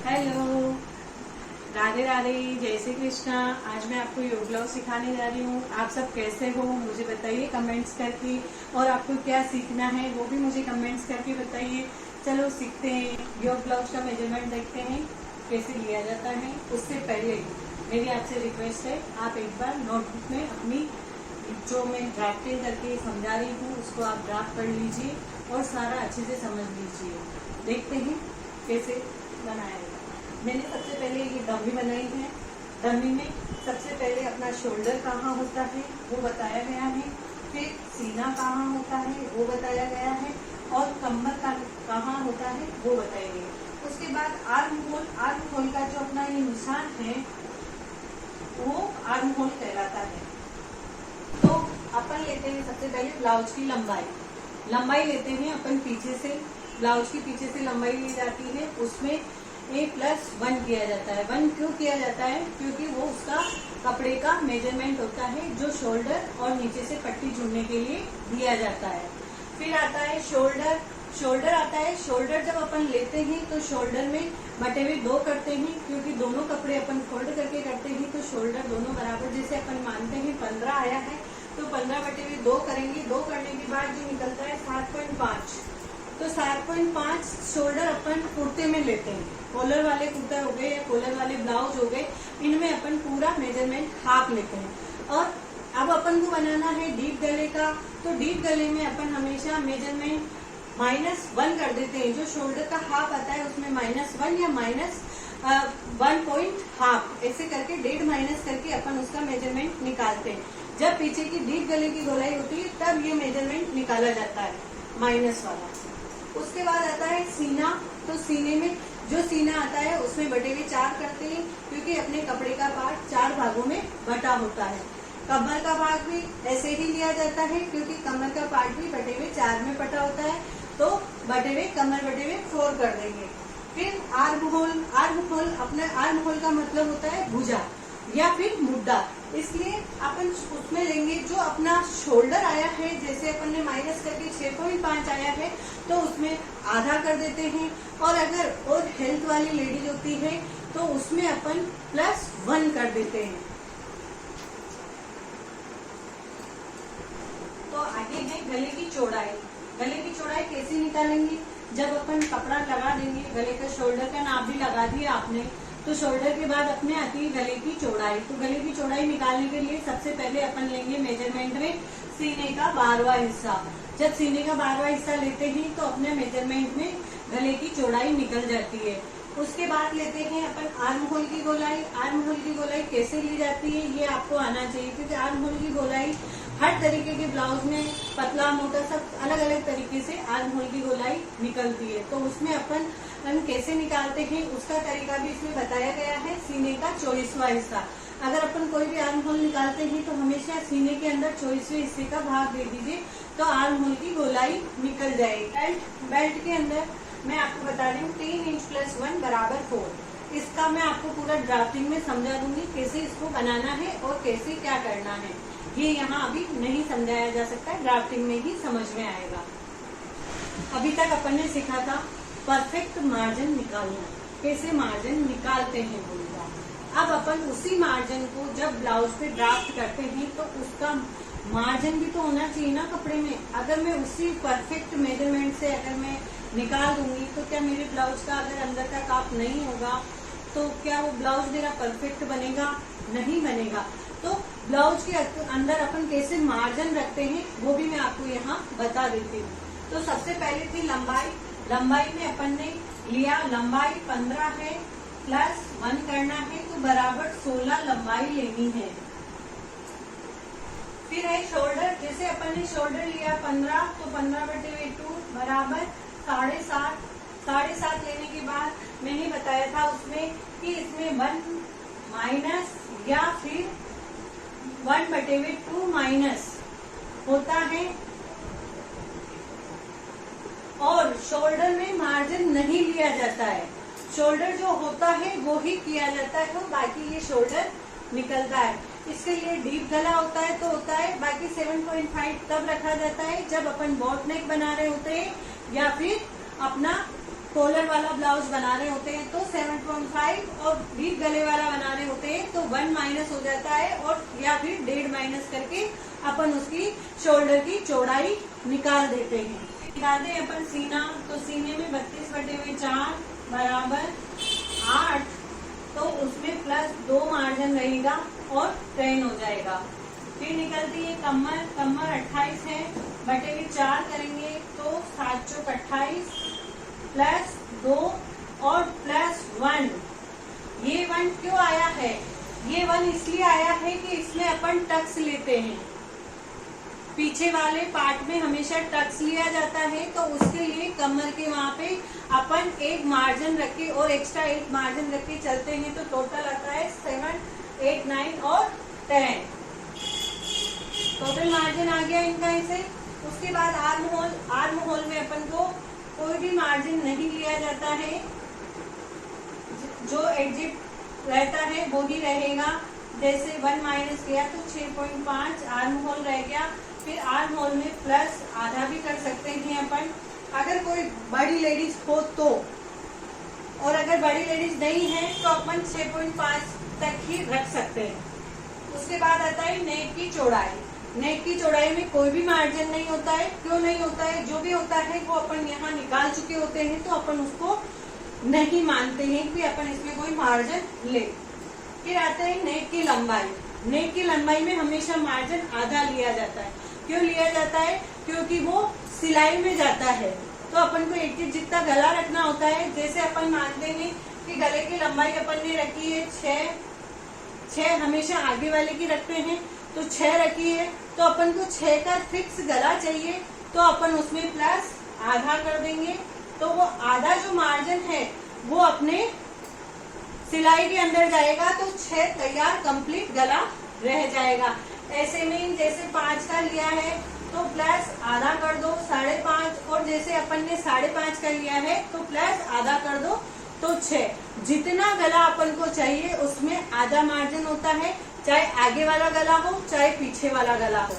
Hello, Radhe Radhe, जय श्री कृष्णा। आज मैं आपको योग ब्लाउज सिखाने जा रही हूँ। आप सब कैसे हो मुझे बताइए कमेंट्स करके, और आपको क्या सीखना है वो भी मुझे कमेंट्स करके बताइए। चलो सीखते हैं। योग ब्लाउज का मेजरमेंट देखते हैं कैसे लिया जाता है। उससे पहले मेरी आपसे रिक्वेस्ट है, आप एक बार नोटबुक में अपनी जो मैं ड्राफ्टिंग करके समझा रही हूँ उसको आप ड्राफ्ट कर लीजिए और सारा अच्छे से समझ लीजिए। देखते हैं कैसे बनाया जाए। मैंने सबसे पहले ये डमी बनाई है। डमी में सबसे पहले अपना शोल्डर कहाँ होता है वो बताया गया है, फिर सीना कहाँ होता है वो बताया गया है, और कमर का कहाँ होता है वो बताया गया। उसके बाद आर्म होल का जो अपना ये निशान है वो आर्म होल कहलाता है। तो अपन लेते हैं सबसे पहले ब्लाउज की लंबाई लेते हैं अपन पीछे से। ब्लाउज की पीछे से लंबाई ली जाती है, उसमें A+1 किया जाता है। 1 क्यों किया जाता है? क्योंकि वो उसका कपड़े का मेजरमेंट होता है जो शोल्डर और नीचे से पट्टी जुड़ने के लिए दिया जाता है। फिर आता है शोल्डर आता है। शोल्डर जब अपन लेते हैं तो शोल्डर में बटे हुए 2 करते हैं, क्योंकि दोनों कपड़े अपन फोल्ड करके करते हैं तो शोल्डर दोनों बराबर, जैसे अपन मानते हैं 15 आया है तो 15 बटे हुए 2 करेंगे। 2 करने के बाद जो निकलता है 7.5, तो 7.5 शोल्डर अपन कुर्ते में लेते हैं। कॉलर वाले कुर्ता हो गए या कॉलर वाले ब्लाउज हो गए, इनमें अपन पूरा मेजरमेंट हाफ लेते हैं। और अब अपन को बनाना है डीप गले का, तो डीप गले में अपन हमेशा मेजरमेंट -1 कर देते हैं। जो शोल्डर का हाफ आता है उसमें -1 या -1.5 ऐसे करके 1.5 माइनस करके अपन उसका मेजरमेंट निकालते हैं। जब पीछे की डीप गले की गोलाई होती है तब ये मेजरमेंट निकाला जाता है माइनस वाला। उसके बाद आता है सीना। तो सीने में जो सीना आता है उसमें बटे हुए 4 करते हैं, क्योंकि अपने कपड़े का पार्ट 4 भागों में बटा होता है। कमर का भाग भी ऐसे ही लिया जाता है, क्योंकि कमर का पार्ट भी बटे हुए 4 में बटा होता है, तो कमर बटे हुए 4 कर देंगे। फिर आर्म होल अपने आर्म होल का मतलब होता है भुजा या फिर मुड्डा, इसलिए अपन उसमें लेंगे जो अपना शोल्डर आया है। जैसे अपन ने माइनस करके 6.5 आया है तो उसमें आधा कर देते हैं, और अगर और हेल्थ वाली लेडीज होती है तो उसमें अपन +1 कर देते हैं। तो आगे है गले की चौड़ाई। गले की चौड़ाई कैसे निकालेंगे? जब अपन कपड़ा लगा देंगे, गले का शोल्डर का नाप भी लगा दिया आपने, तो शोल्डर के बाद अपने आती है गले की चौड़ाई। तो गले की चौड़ाई निकालने के लिए सबसे पहले अपन लेंगे मेजरमेंट में सीने का 12वां हिस्सा। जब सीने का 12वां हिस्सा लेते हैं तो अपने मेजरमेंट में गले की चौड़ाई निकल जाती है। उसके बाद लेते हैं अपन आर्म होल की गोलाई। आर्म होल की गोलाई कैसे ली जाती है ये आपको आना चाहिए, क्योंकि आर्म होल की गोलाई हर तरीके के ब्लाउज में पतला मोटा सब अलग अलग तरीके से आर्म होल की गोलाई निकलती है। तो उसमें अपन कैसे निकालते हैं उसका तरीका भी इसमें बताया गया है। सीने का 24वां हिस्सा, अगर अपन कोई भी आर्म होल निकालते हैं तो हमेशा सीने के अंदर 24वें हिस्से का भाग दे दीजिए, तो आर्म होल की गोलाई निकल जाएगी। बेल्ट के अंदर मैं आपको बता रही हूँ 3 इंच +1 = 4। इसका मैं आपको पूरा ड्राफ्टिंग में समझा दूंगी कैसे इसको बनाना है और कैसे क्या करना है। ये यहाँ अभी नहीं समझाया जा सकता, ड्राफ्टिंग में ही समझ में आएगा। अभी तक अपन ने सीखा था परफेक्ट मार्जिन निकालना, कैसे मार्जिन निकालते हैं बोलूँगा। अब अपन उसी मार्जिन को जब ब्लाउज पे ड्राफ्ट करते हैं तो उसका मार्जिन भी तो होना चाहिए ना कपड़े में। अगर मैं उसी परफेक्ट मेजरमेंट से अगर मैं निकाल दूंगी तो क्या मेरे ब्लाउज का अगर अंदर का काप नहीं होगा तो क्या वो ब्लाउज मेरा परफेक्ट बनेगा? नहीं बनेगा। तो ब्लाउज के अंदर अपन कैसे मार्जिन रखते हैं वो भी मैं आपको यहाँ बता देती हूँ। तो सबसे पहले थी लंबाई में अपन ने लिया, लंबाई 15 है, +1 करना है तो बराबर 16 लंबाई लेनी है। फिर है शोल्डर। जैसे अपन ने शोल्डर लिया 15, तो 15 बटे 2 बराबर 7.5। 7.5 लेने के बाद मैंने बताया था उसमें कि इसमें 1 माइनस या फिर 1 बटे 2 माइनस होता है, और शोल्डर में मार्जिन नहीं लिया जाता है। शोल्डर जो होता है वो ही किया जाता है, और बाकी ये शोल्डर निकलता है। इसके लिए डीप गला होता है तो होता है, बाकी 7.5 तब रखा जाता है जब अपन बॉट नेक बना रहे होते हैं या फिर अपना कॉलर वाला ब्लाउज बना रहे होते हैं, तो 6.5 और डीप गले वाला बनाने होते हैं तो 1 माइनस हो जाता है, और या फिर 1.5 माइनस करके अपन उसकी शोल्डर की चौड़ाई निकाल देते हैं। निकाल दें अपन सीना, तो सीने में 32/4 बराबर 8, तो उसमें प्लस 2 मार्जिन रहेगा और 10 हो जाएगा। फिर निकलती है कमर, कमर 28 है, बटे में 4 करेंगे तो 7 चौक 28 प्लस 2 और प्लस 1। ये 1 क्यों आया है? ये 1 इसलिए आया है कि इसमें अपन टक्स लेते हैं, पीछे वाले पार्ट में हमेशा टक्स लिया जाता है, तो उसके लिए कमर के वहां पे अपन एक मार्जिन रख के और एक्स्ट्रा एक मार्जिन रख के चलते हैं, तो टोटल आता है 7, 8, 9 और 10। टोटल मार्जिन आ गया इनका इसे। उसके बाद आर्म होल, आर्म होल में अपन को कोई भी मार्जिन नहीं लिया जाता है, जो एग्जिट रहता है वो ही रहेगा। जैसे 1 माइनस किया तो 6.5 आर्म होल रह गया। फिर आर्म होल में प्लस आधा भी कर सकते हैं अपन, अगर कोई बड़ी लेडीज हो तो, और अगर बड़ी लेडीज नहीं है तो अपन 6.5 तक ही रख सकते हैं। उसके बाद आता है नेक की चौड़ाई। नेक की चौड़ाई में कोई भी मार्जिन नहीं होता है। क्यों नहीं होता है? जो भी होता है वो अपन यहाँ निकाल चुके होते हैं, तो अपन उसको नहीं मानते हैं कि अपन इसमें कोई मार्जिन ले। फिर आते हैं नेक की लंबाई। नेक की लंबाई में हमेशा मार्जिन आधा लिया जाता है। क्यों लिया जाता है? क्योंकि वो सिलाई में जाता है, तो अपन को एक चीज जितना गला रखना होता है, जैसे अपन मानते हैं कि गले की लंबाई अपन ने रखी है 6 हमेशा आगे वाले की रखते हैं, तो 6 रखी है, तो अपन को 6 का फिक्स गला चाहिए, तो अपन उसमें प्लस आधा कर देंगे, तो वो आधा जो मार्जिन है वो अपने सिलाई के अंदर जाएगा, तो 6 तैयार कंप्लीट गला रह जाएगा। ऐसे में जैसे 5 का लिया है तो प्लस आधा कर दो 5.5, और जैसे अपन ने 5.5 का लिया है तो प्लस आधा कर दो तो 6। जितना गला अपन को चाहिए उसमें आधा मार्जिन होता है, चाहे आगे वाला गला हो चाहे पीछे वाला गला हो।